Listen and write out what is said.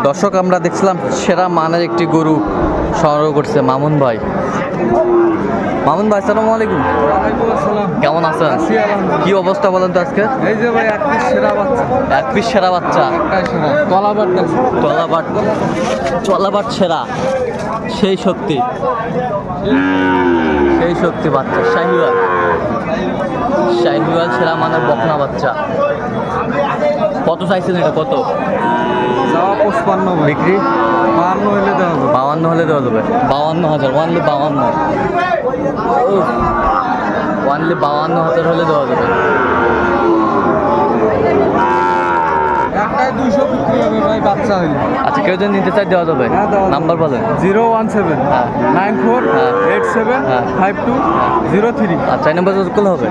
দর্শক আমরা দেখছিলাম সেরা মানের একটি গরু সংগ্রহ করছে মামুন ভাই। মামুন ভাই আসসালামু আলাইকুম। কেমন আছেন? কি অবস্থা বলেন তো আজকে? এই যে ভাই এক পিস সেরা বাচ্চা, এক পিস সেরা বাচ্চা, একটাই সেরা তলাবাট দেখো। চলাবাট সেরা, সেই শক্তি বাচ্চা শাহিওয়াল সেরা মানের বকনা বাচ্চা। কত চাইছেন এটা? কত যাওয়া 55 ভাই, বিক্রি? 52 হইলে দেওয়া হবে। 52 হলে দেওয়া যাবে। 52,000 ওয়ানলি 52, ওয়ানলি 52,000 হলে দেওয়া যাবে। একটাই 200 বিক্রি হবে ভাই বাচ্চা হইলে। আচ্ছা, কেউ যদি নিতে চাই দেওয়া যাবে? হ্যাঁ, দেওয়া যাবে। নাম্বার বলেন। 017 হ্যাঁ। 94 হ্যাঁ। 87 হ্যাঁ। 52 03। আচ্ছা, এই নাম্বার যোগ করলে হবে।